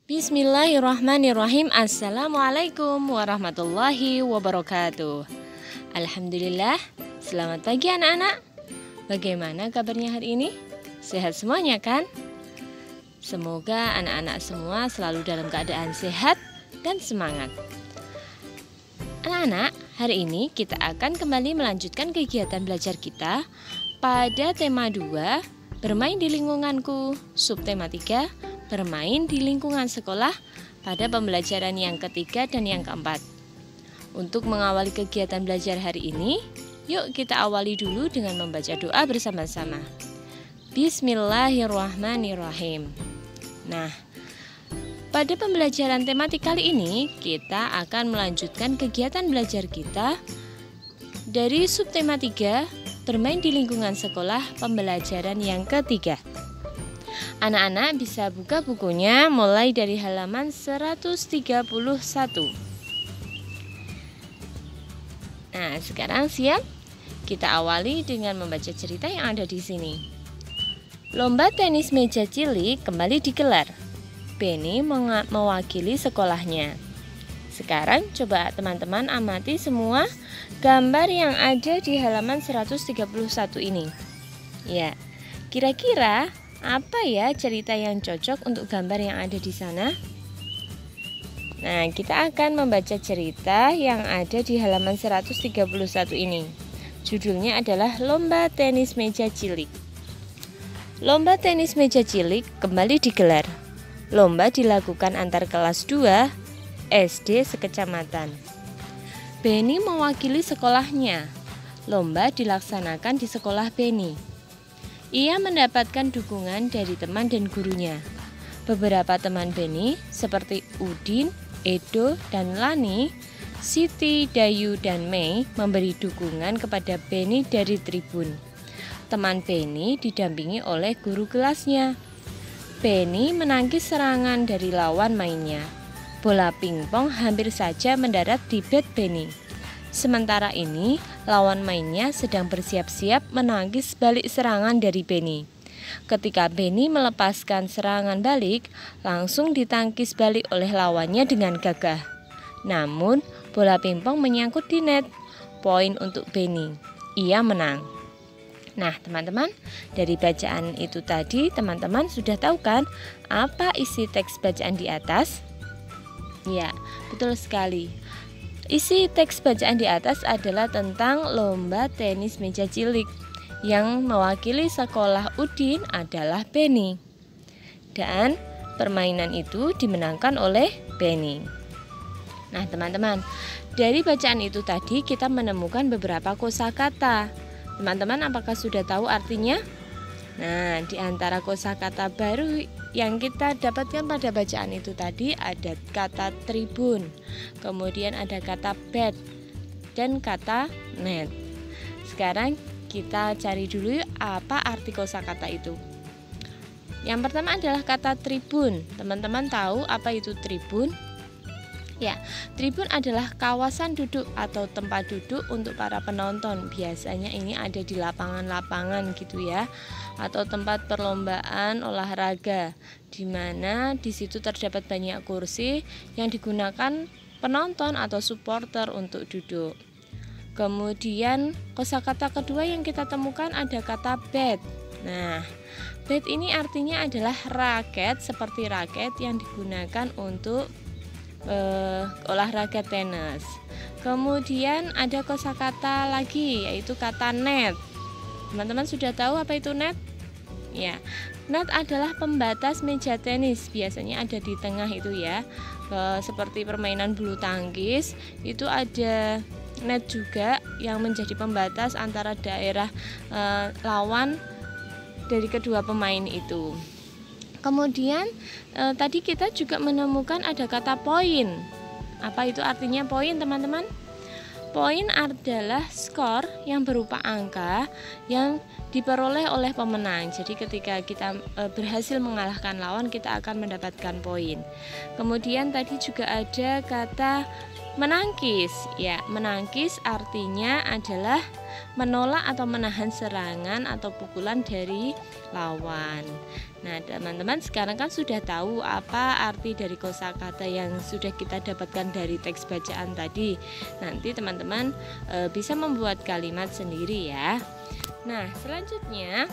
Bismillahirrahmanirrahim. Assalamualaikum warahmatullahi wabarakatuh. Alhamdulillah. Selamat pagi anak-anak. Bagaimana kabarnya hari ini? Sehat semuanya kan? Semoga anak-anak semua selalu dalam keadaan sehat dan semangat. Anak-anak, hari ini kita akan kembali melanjutkan kegiatan belajar kita pada tema 2, bermain di lingkunganku, subtema 3, bermain di lingkungan sekolah, pada pembelajaran yang ketiga dan yang keempat. Untuk mengawali kegiatan belajar hari ini, yuk kita awali dulu dengan membaca doa bersama-sama. Bismillahirrahmanirrahim. Nah, pada pembelajaran tematik kali ini, kita akan melanjutkan kegiatan belajar kita dari subtema 3, bermain di lingkungan sekolah, pembelajaran yang ketiga. Anak-anak bisa buka bukunya mulai dari halaman 131. Nah, sekarang siap? Kita awali dengan membaca cerita yang ada di sini. Lomba tenis meja cilik kembali digelar. Benny mewakili sekolahnya. Sekarang coba teman-teman amati semua gambar yang ada di halaman 131 ini. Ya, kira-kira apa ya cerita yang cocok untuk gambar yang ada di sana? Nah, kita akan membaca cerita yang ada di halaman 131 ini. Judulnya adalah Lomba Tenis Meja Cilik. Lomba tenis meja cilik kembali digelar. Lomba dilakukan antar kelas 2 SD sekecamatan. Benny mewakili sekolahnya. Lomba dilaksanakan di sekolah Benny. Ia mendapatkan dukungan dari teman dan gurunya. Beberapa teman Benny seperti Udin, Edo, dan Lani, Siti, Dayu, dan Mei memberi dukungan kepada Benny dari tribun. Teman Benny didampingi oleh guru kelasnya. Benny menangkis serangan dari lawan mainnya. Bola pingpong hampir saja mendarat di bat Benny. Sementara ini, lawan mainnya sedang bersiap-siap menangkis balik serangan dari Benny. Ketika Benny melepaskan serangan balik, langsung ditangkis balik oleh lawannya dengan gagah. Namun, bola pingpong menyangkut di net. Poin untuk Benny. Ia menang. Nah, teman-teman, dari bacaan itu tadi, teman-teman sudah tahu kan apa isi teks bacaan di atas? Ya, betul sekali. Isi teks bacaan di atas adalah tentang lomba tenis meja cilik. Yang mewakili sekolah Udin adalah Benny. Dan permainan itu dimenangkan oleh Benny. Nah, teman-teman, dari bacaan itu tadi kita menemukan beberapa kosakata. Teman-teman, apakah sudah tahu artinya? Nah, di antara kosakata baru yang kita dapatkan pada bacaan itu tadi ada kata tribun, kemudian ada kata bat, dan kata net. Sekarang kita cari dulu apa arti kosakata itu. Yang pertama adalah kata tribun. Teman-teman tahu apa itu tribun? Ya, tribun adalah kawasan duduk atau tempat duduk untuk para penonton. Biasanya ini ada di lapangan-lapangan gitu ya, atau tempat perlombaan olahraga, di mana di situ terdapat banyak kursi yang digunakan penonton atau supporter untuk duduk. Kemudian kosakata kedua yang kita temukan ada kata bat. Nah, bat ini artinya adalah raket seperti raket yang digunakan untuk olahraga tenis. Kemudian ada kosakata lagi yaitu kata net. Teman-teman sudah tahu apa itu net? Ya, net adalah pembatas meja tenis. Biasanya ada di tengah itu ya. Seperti permainan bulu tangkis, itu ada net juga yang menjadi pembatas antara daerah lawan dari kedua pemain itu. Kemudian tadi kita juga menemukan ada kata poin. Apa itu artinya poin, teman-teman? Poin adalah skor yang berupa angka yang diperoleh oleh pemenang. Jadi ketika kita berhasil mengalahkan lawan, kita akan mendapatkan poin. Kemudian tadi juga ada kata menangkis. Ya, menangkis artinya adalah menolak atau menahan serangan atau pukulan dari lawan. Nah, teman-teman sekarang kan sudah tahu apa arti dari kosakata yang sudah kita dapatkan dari teks bacaan tadi. Nanti teman-teman bisa membuat kalimat sendiri ya. Nah, selanjutnya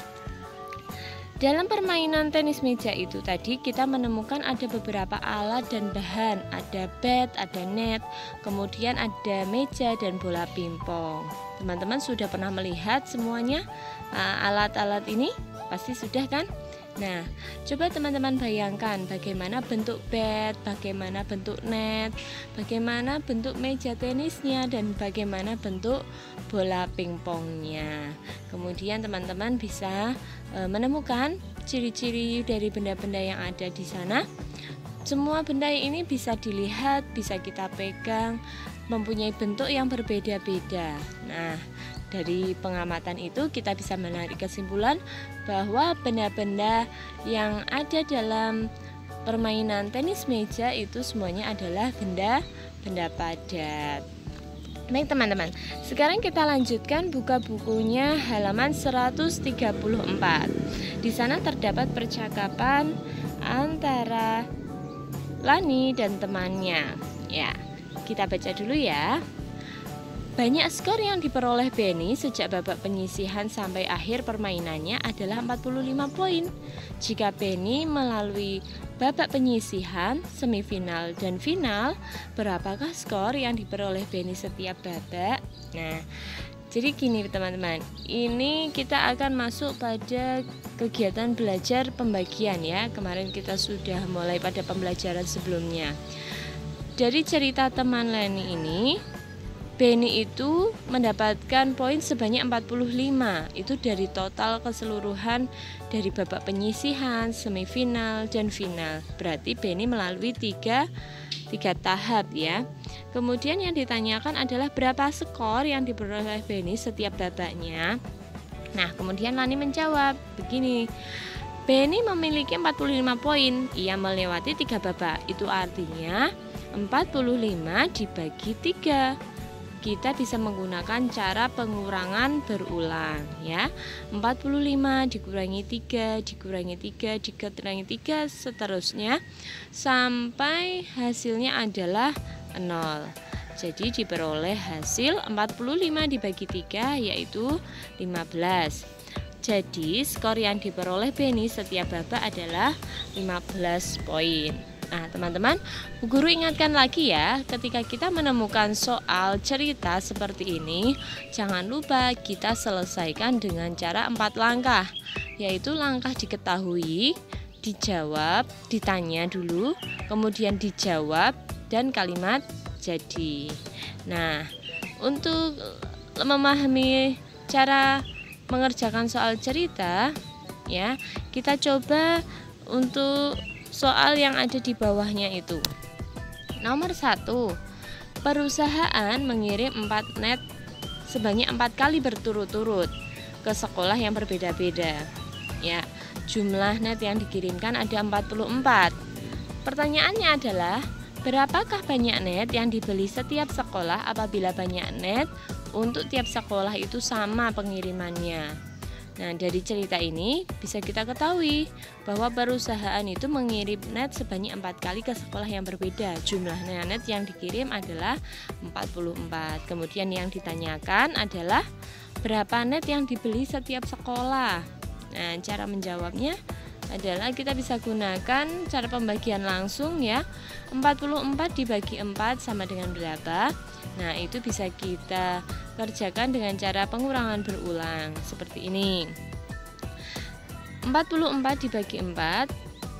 dalam permainan tenis meja itu tadi kita menemukan ada beberapa alat dan bahan. Ada bat, ada net, kemudian ada meja dan bola pingpong. Teman-teman sudah pernah melihat semuanya alat-alat ini? Pasti sudah kan? Nah, coba teman-teman bayangkan bagaimana bentuk bat, bagaimana bentuk net, bagaimana bentuk meja tenisnya, dan bagaimana bentuk bola pingpongnya. Kemudian teman-teman bisa menemukan ciri-ciri dari benda-benda yang ada di sana. Semua benda ini bisa dilihat, bisa kita pegang, mempunyai bentuk yang berbeda-beda. Nah, dari pengamatan itu kita bisa menarik kesimpulan bahwa benda-benda yang ada dalam permainan tenis meja itu semuanya adalah benda-benda padat. Baik teman-teman, sekarang kita lanjutkan buka bukunya halaman 134. Di sana terdapat percakapan antara Lani dan temannya. Ya, kita baca dulu ya. Banyak skor yang diperoleh Benny sejak babak penyisihan sampai akhir permainannya adalah 45 poin. Jika Benny melalui babak penyisihan, semifinal, dan final, berapakah skor yang diperoleh Benny setiap babak? Nah, jadi gini teman-teman, ini kita akan masuk pada kegiatan belajar pembagian ya. Kemarin kita sudah mulai pada pembelajaran sebelumnya. Dari cerita teman Leni ini, Benny itu mendapatkan poin sebanyak 45. Itu dari total keseluruhan dari babak penyisihan, semifinal, dan final. Berarti Benny melalui tiga tahap ya. Kemudian yang ditanyakan adalah berapa skor yang diperoleh Benny setiap babaknya. Nah, kemudian Lani menjawab begini. Benny memiliki 45 poin. Ia melewati 3 babak. Itu artinya 45 dibagi 3. Kita bisa menggunakan cara pengurangan berulang ya. 45 dikurangi 3, dikurangi 3, dikurangi 3, seterusnya sampai hasilnya adalah 0. Jadi diperoleh hasil 45 dibagi 3 yaitu 15. Jadi skor yang diperoleh Benny setiap babak adalah 15 poin. Nah teman-teman, Bu Guru ingatkan lagi ya, ketika kita menemukan soal cerita seperti ini, jangan lupa kita selesaikan dengan cara 4 langkah, yaitu langkah diketahui, dijawab, ditanya dulu, kemudian dijawab, dan kalimat jadi. Nah, untuk memahami cara mengerjakan soal cerita, ya, kita coba untuk soal yang ada di bawahnya itu. Nomor 1, perusahaan mengirim 4 net sebanyak 4 kali berturut-turut ke sekolah yang berbeda-beda. Ya, jumlah net yang dikirimkan ada 44. Pertanyaannya adalah, berapakah banyak net yang dibeli setiap sekolah apabila banyak net untuk tiap sekolah itu sama pengirimannya? Nah, dari cerita ini bisa kita ketahui bahwa perusahaan itu mengirim net sebanyak 4 kali ke sekolah yang berbeda. Jumlah net yang dikirim adalah 44. Kemudian yang ditanyakan adalah berapa net yang dibeli setiap sekolah. Nah, cara menjawabnya adalah kita bisa gunakan cara pembagian langsung ya. 44 dibagi 4 sama dengan berapa? Nah, itu bisa kita kerjakan dengan cara pengurangan berulang seperti ini. 44 dibagi 4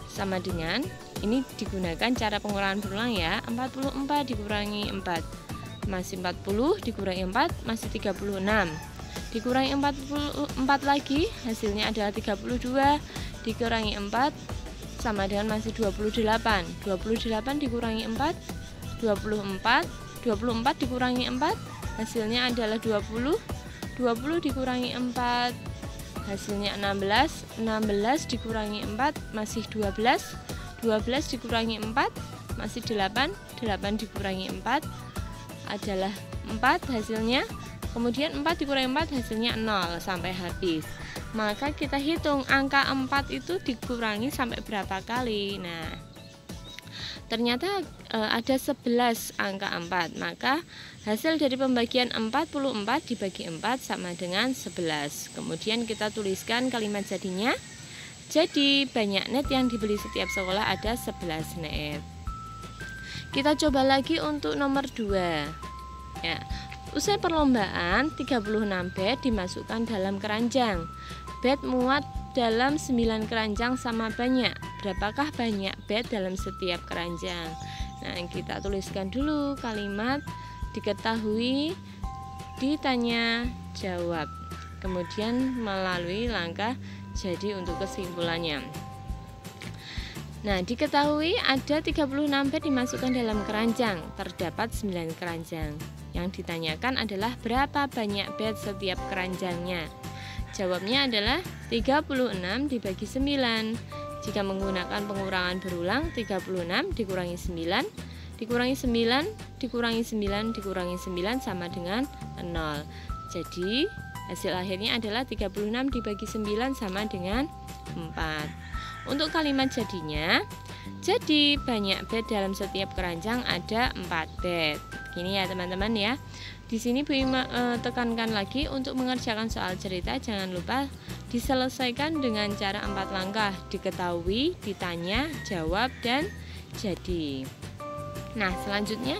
sama dengan, ini digunakan cara pengurangan berulang ya. 44 dikurangi 4 masih 40, dikurangi 4 masih 36. Dikurangi 44 lagi hasilnya adalah 32, dikurangi 4 sama dengan masih 28. 28 dikurangi 4 24. 24 dikurangi 4 hasilnya adalah 20. 20 dikurangi 4 hasilnya 16. 16 dikurangi 4 masih 12. 12 dikurangi 4 masih 8. 8 dikurangi 4 adalah 4 hasilnya. Kemudian 4 dikurangi 4 hasilnya 0 sampai habis. Maka kita hitung angka 4 itu dikurangi sampai berapa kali. Nah, ternyata ada 11 angka 4. Maka hasil dari pembagian 44 dibagi 4 sama dengan 11. Kemudian kita tuliskan kalimat jadinya. Jadi banyak net yang dibeli setiap sekolah ada 11 net. Kita coba lagi untuk nomor 2. Ya. Usai perlombaan, 36 bed dimasukkan dalam keranjang. Bed muat dalam 9 keranjang sama banyak. Berapakah banyak bed dalam setiap keranjang? Nah, kita tuliskan dulu kalimat diketahui, ditanya, jawab. Kemudian melalui langkah jadi untuk kesimpulannya. Nah, diketahui ada 36 bed dimasukkan dalam keranjang. Terdapat 9 keranjang. Yang ditanyakan adalah berapa banyak bed setiap keranjangnya. Jawabnya adalah 36 dibagi 9. Jika menggunakan pengurangan berulang, 36 dikurangi 9 dikurangi 9 dikurangi 9 dikurangi 9 sama dengan 0. Jadi hasil akhirnya adalah 36 dibagi 9 sama dengan 4. Untuk kalimat jadinya, jadi banyak bed dalam setiap keranjang ada 4 bed. Gini ya teman-teman ya. Di sini Bu Ima tekankan lagi untuk mengerjakan soal cerita jangan lupa diselesaikan dengan cara 4 langkah. Diketahui, ditanya, jawab, dan jadi. Nah, selanjutnya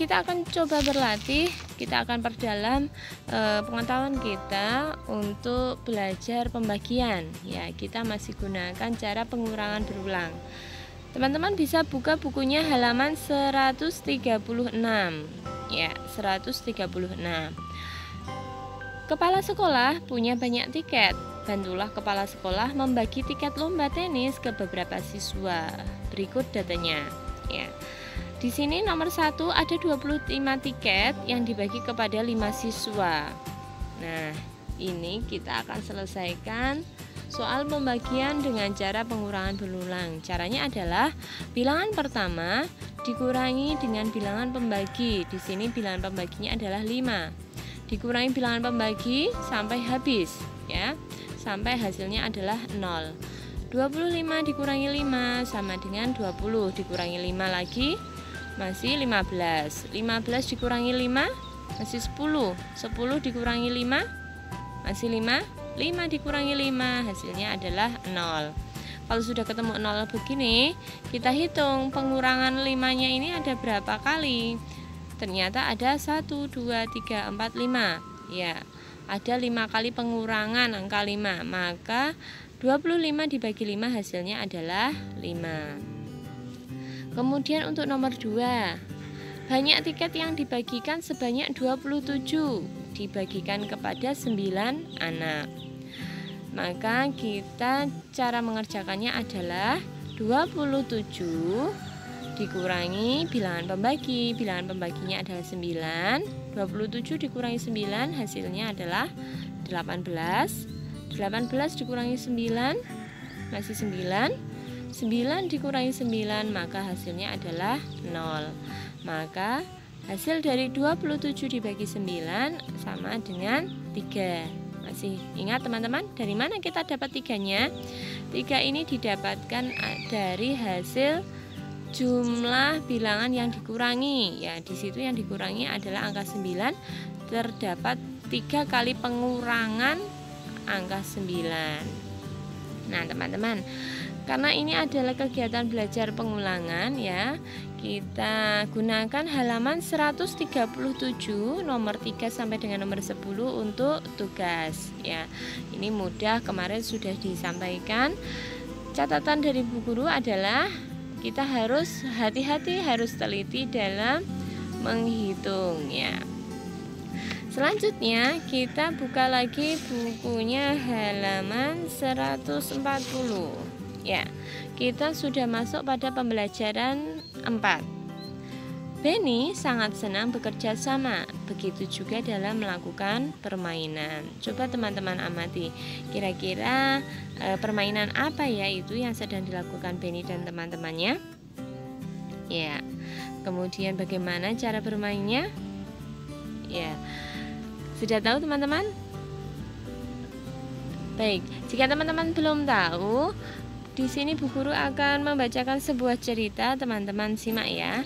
kita akan coba berlatih, kita akan perdalam pengetahuan kita untuk belajar pembagian. Ya, kita masih gunakan cara pengurangan berulang. Teman-teman bisa buka bukunya halaman 136. Ya, 136. Kepala sekolah punya banyak tiket. Bantulah kepala sekolah membagi tiket lomba tenis ke beberapa siswa. Berikut datanya. Ya. Di sini nomor 1 ada 25 tiket yang dibagi kepada 5 siswa. Nah, ini kita akan selesaikan soal pembagian dengan cara pengurangan berulang. Caranya adalah bilangan pertama dikurangi dengan bilangan pembagi. Di sini bilangan pembaginya adalah 5. Dikurangi bilangan pembagi sampai habis, ya. Sampai hasilnya adalah 0. 25 dikurangi 5 sama dengan 20. Dikurangi 5 lagi masih 15. 15 dikurangi 5 masih 10. 10 dikurangi 5 masih 5. 5 dikurangi 5 hasilnya adalah 0. Kalau sudah ketemu 0 begini, kita hitung pengurangan 5-nya ini ada berapa kali. Ternyata ada 1, 2, 3, 4, 5. Ya, ada 5 kali pengurangan angka 5. Maka 25 dibagi 5 hasilnya adalah 5. Kemudian untuk nomor 2, banyak tiket yang dibagikan sebanyak 27, dibagikan kepada 9 anak. Maka kita cara mengerjakannya adalah 27 dikurangi bilangan pembagi. Bilangan pembaginya adalah 9. 27 dikurangi 9 hasilnya adalah 18. 18 dikurangi 9 masih 9. 9 dikurangi 9 maka hasilnya adalah 0. Maka hasil dari 27 dibagi 9 sama dengan 3. Masih ingat teman-teman dari mana kita dapat 3-nya? 3 ini didapatkan dari hasil jumlah bilangan yang dikurangi. Ya, di situ yang dikurangi adalah angka 9. Terdapat 3 kali pengurangan angka 9. Nah, teman-teman, karena ini adalah kegiatan belajar pengulangan ya, kita gunakan halaman 137 nomor 3 sampai dengan nomor 10 untuk tugas ya. Ini mudah, kemarin sudah disampaikan. Catatan dari Bu Guru adalah kita harus hati-hati, harus teliti dalam menghitung ya. Selanjutnya kita buka lagi bukunya halaman 140. Ya, kita sudah masuk pada pembelajaran 4. Benny sangat senang bekerja sama, begitu juga dalam melakukan permainan. Coba teman-teman amati, kira-kira permainan apa ya itu yang sedang dilakukan Benny dan teman-temannya? Ya, kemudian bagaimana cara bermainnya? Ya, Sudah tahu teman-teman? Baik, jika teman-teman belum tahu, di sini Bu Guru akan membacakan sebuah cerita, teman-teman simak ya.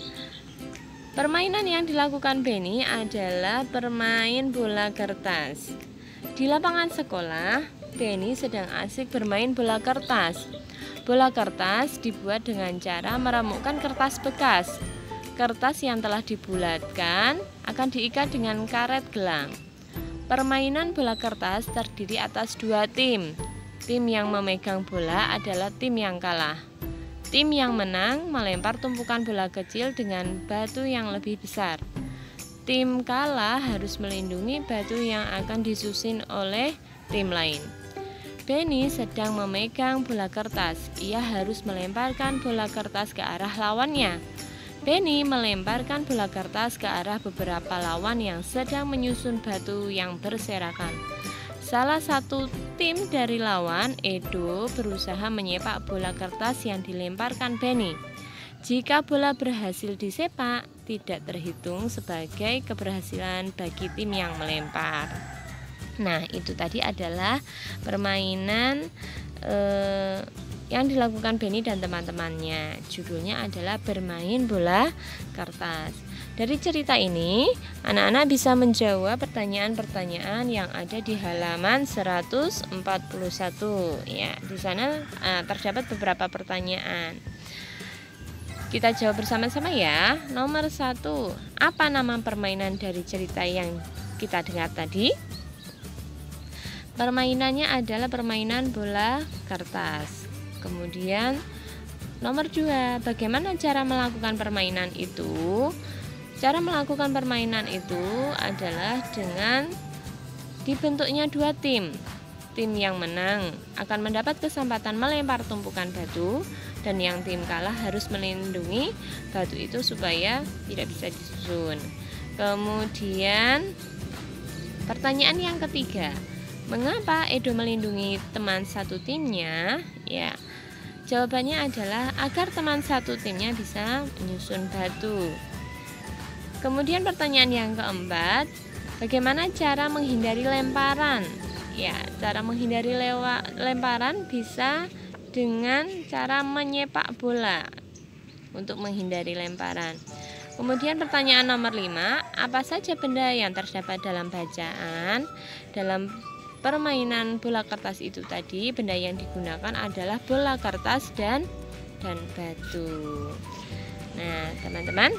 Permainan yang dilakukan Benny adalah bermain bola kertas. Di lapangan sekolah, Benny sedang asik bermain bola kertas. Bola kertas dibuat dengan cara meremukkan kertas bekas. Kertas yang telah dibulatkan akan diikat dengan karet gelang. Permainan bola kertas terdiri atas dua tim. Tim yang memegang bola adalah tim yang kalah. Tim yang menang melempar tumpukan bola kecil dengan batu yang lebih besar. Tim kalah harus melindungi batu yang akan disusun oleh tim lain. Benny sedang memegang bola kertas. Ia harus melemparkan bola kertas ke arah lawannya. Benny melemparkan bola kertas ke arah beberapa lawan yang sedang menyusun batu yang berserakan. Salah satu tim dari lawan, Edo, berusaha menyepak bola kertas yang dilemparkan Benny. Jika bola berhasil disepak, tidak terhitung sebagai keberhasilan bagi tim yang melempar. Nah, itu tadi adalah permainan yang dilakukan Benny dan teman-temannya. Judulnya adalah bermain bola kertas. Dari cerita ini, anak-anak bisa menjawab pertanyaan-pertanyaan yang ada di halaman 141. Ya, di sana terdapat beberapa pertanyaan. Kita jawab bersama-sama ya. Nomor 1, apa nama permainan dari cerita yang kita dengar tadi? Permainannya adalah permainan bola kertas. Kemudian nomor 2, bagaimana cara melakukan permainan itu? Cara melakukan permainan itu adalah dengan dibentuknya dua tim. Tim yang menang akan mendapat kesempatan melempar tumpukan batu, dan yang tim kalah harus melindungi batu itu supaya tidak bisa disusun. Kemudian pertanyaan yang ketiga, mengapa Edo melindungi teman satu timnya? Ya, jawabannya adalah agar teman satu timnya bisa menyusun batu. Kemudian pertanyaan yang keempat, bagaimana cara menghindari lemparan? Ya, cara menghindari lemparan bisa dengan cara menyepak bola untuk menghindari lemparan. Kemudian pertanyaan nomor 5, apa saja benda yang terdapat dalam bacaan? Dalam permainan bola kertas itu tadi, benda yang digunakan adalah bola kertas dan batu. Nah, teman-teman,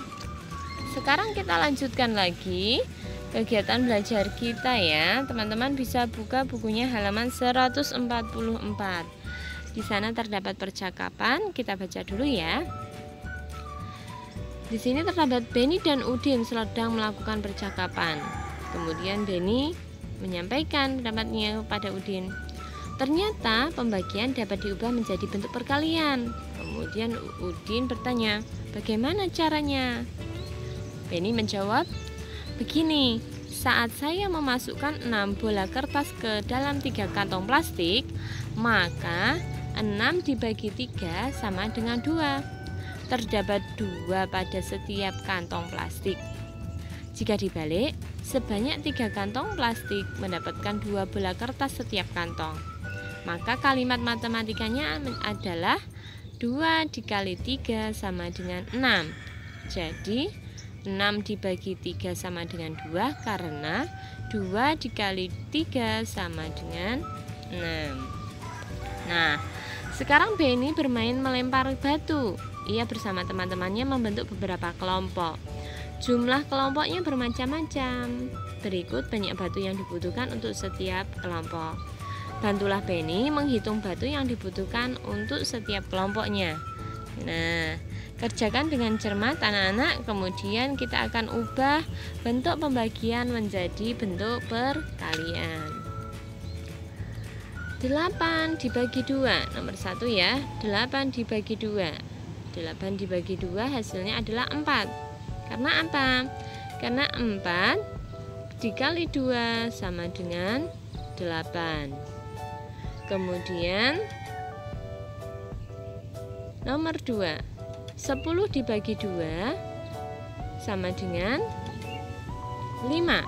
sekarang kita lanjutkan lagi kegiatan belajar kita ya. Teman-teman bisa buka bukunya halaman 144. Di sana terdapat percakapan, kita baca dulu ya. Di sini terdapat Benny dan Udin sedang melakukan percakapan. Kemudian Benny menyampaikan pendapatnya kepada Udin. Ternyata pembagian dapat diubah menjadi bentuk perkalian. Kemudian Udin bertanya, bagaimana caranya? Benny menjawab, begini, saat saya memasukkan 6 bola kertas ke dalam 3 kantong plastik, maka 6 dibagi 3 sama dengan 2. Terdapat 2 pada setiap kantong plastik. Jika dibalik, sebanyak 3 kantong plastik mendapatkan 2 bola kertas setiap kantong. Maka kalimat matematikanya adalah 2 dikali 3 sama dengan 6. Jadi 6 dibagi 3 sama dengan 2 karena 2 dikali 3 sama dengan 6. Nah, sekarang Benny bermain melempar batu. Ia bersama teman-temannya membentuk beberapa kelompok. Jumlah kelompoknya bermacam-macam. Berikut banyak batu yang dibutuhkan untuk setiap kelompok. Bantulah Benny menghitung batu yang dibutuhkan untuk setiap kelompoknya. Nah, kerjakan dengan cermat anak-anak. Kemudian kita akan ubah bentuk pembagian menjadi bentuk perkalian. 8 dibagi 2. Nomor 1 ya. 8 dibagi 2. 8 dibagi 2 hasilnya adalah 4. Karena apa? Karena 4 dikali 2 sama dengan 8. Kemudian nomor 2, 10 dibagi 2 sama dengan 5.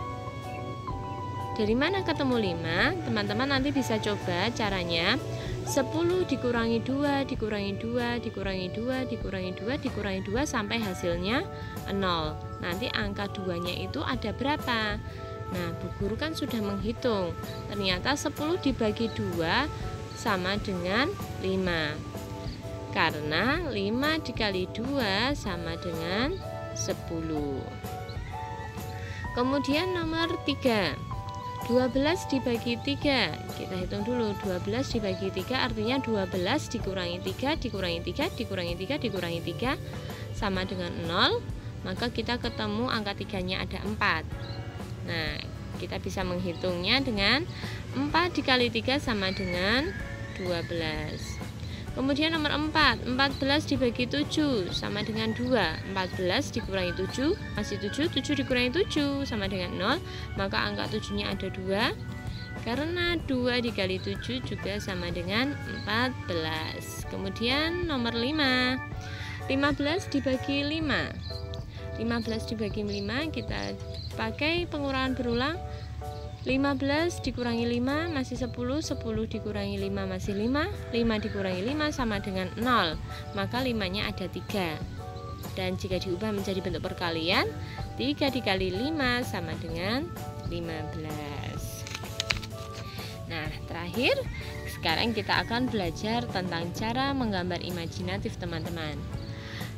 Dari mana ketemu 5? Teman-teman nanti bisa coba caranya 10 dikurangi 2, dikurangi 2, dikurangi 2, dikurangi 2, dikurangi 2 sampai hasilnya 0. Nanti angka 2-nya itu ada berapa? Nah, Bu Guru kan sudah menghitung. Ternyata 10 dibagi 2 sama dengan 5. Karena 5 dikali 2 sama dengan 10. Kemudian nomor 3, 12 dibagi 3. Kita hitung dulu, 12 dibagi 3 artinya 12 dikurangi 3, dikurangi 3, dikurangi 3, dikurangi 3 sama dengan 0. Maka kita ketemu angka 3-nya ada 4. Nah, kita bisa menghitungnya dengan 4 dikali 3 sama dengan 12. Kemudian nomor 4, 14 dibagi 7 sama dengan 2. 14 dikurangi 7 masih 7, 7 dikurangi 7 sama dengan 0. Maka angka 7-nya ada 2. Karena 2 dikali 7 juga sama dengan 14. Kemudian nomor 5, 15 dibagi 5. 15 dibagi 5 kita pakai pengurangan berulang. 15 dikurangi 5 masih 10, 10 dikurangi 5 masih 5, 5 dikurangi 5 sama dengan 0. Maka 5-nya ada 3. Dan jika diubah menjadi bentuk perkalian, 3 dikali 5 sama dengan 15. Nah, terakhir sekarang kita akan belajar tentang cara menggambar imajinatif, teman-teman.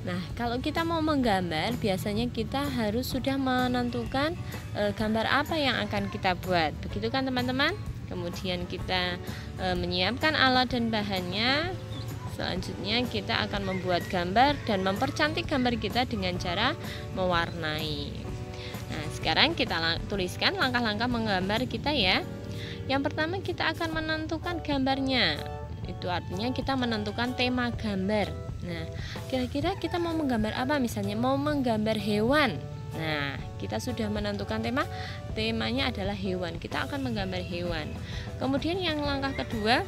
Nah, kalau kita mau menggambar, biasanya kita harus sudah menentukan gambar apa yang akan kita buat. Begitu kan, teman-teman? Kemudian kita menyiapkan alat dan bahannya. Selanjutnya kita akan membuat gambar dan mempercantik gambar kita dengan cara mewarnai. Nah, sekarang kita tuliskan langkah-langkah menggambar kita ya. Yang pertama kita akan menentukan gambarnya. Itu artinya kita menentukan tema gambar. Nah, kira-kira kita mau menggambar apa? Misalnya mau menggambar hewan. Nah, kita sudah menentukan tema. Temanya adalah hewan. Kita akan menggambar hewan. Kemudian yang langkah kedua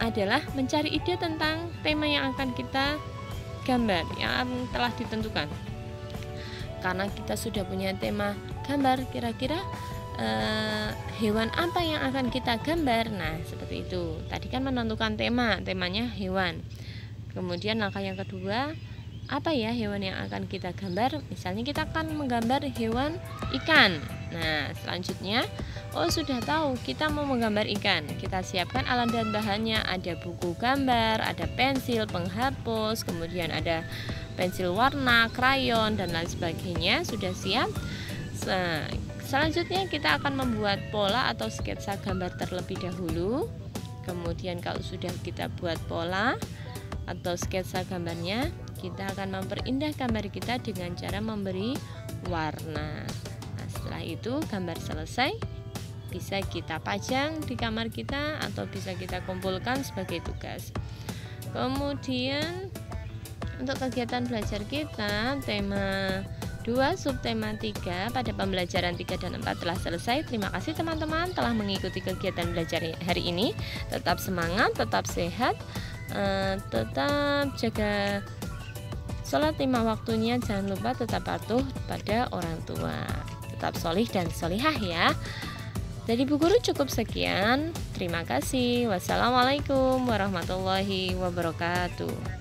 adalah mencari ide tentang tema yang akan kita gambar yang telah ditentukan. Karena kita sudah punya tema gambar, kira-kira hewan apa yang akan kita gambar. Nah, seperti itu. Tadi kan menentukan tema, temanya hewan. Kemudian langkah yang kedua, apa ya hewan yang akan kita gambar? Misalnya kita akan menggambar hewan ikan. Nah, selanjutnya, sudah tahu kita mau menggambar ikan. Kita siapkan alat dan bahannya, ada buku gambar, ada pensil, penghapus, kemudian ada pensil warna, krayon, dan lain sebagainya. Sudah siap. Selanjutnya kita akan membuat pola atau sketsa gambar terlebih dahulu. Kemudian kalau sudah kita buat pola atau sketsa gambarnya, kita akan memperindah gambar kita dengan cara memberi warna. Nah, setelah itu gambar selesai, bisa kita pajang di kamar kita atau bisa kita kumpulkan sebagai tugas. Kemudian untuk kegiatan belajar kita, tema 2 subtema 3 pada pembelajaran 3 dan 4 telah selesai. Terima kasih teman-teman telah mengikuti kegiatan belajar hari ini. Tetap semangat, tetap sehat, tetap jaga sholat 5 waktunya. Jangan lupa tetap patuh pada orang tua. Tetap sholih dan sholihah ya. Dari Bu Guru cukup sekian. Terima kasih. Wassalamualaikum warahmatullahi wabarakatuh.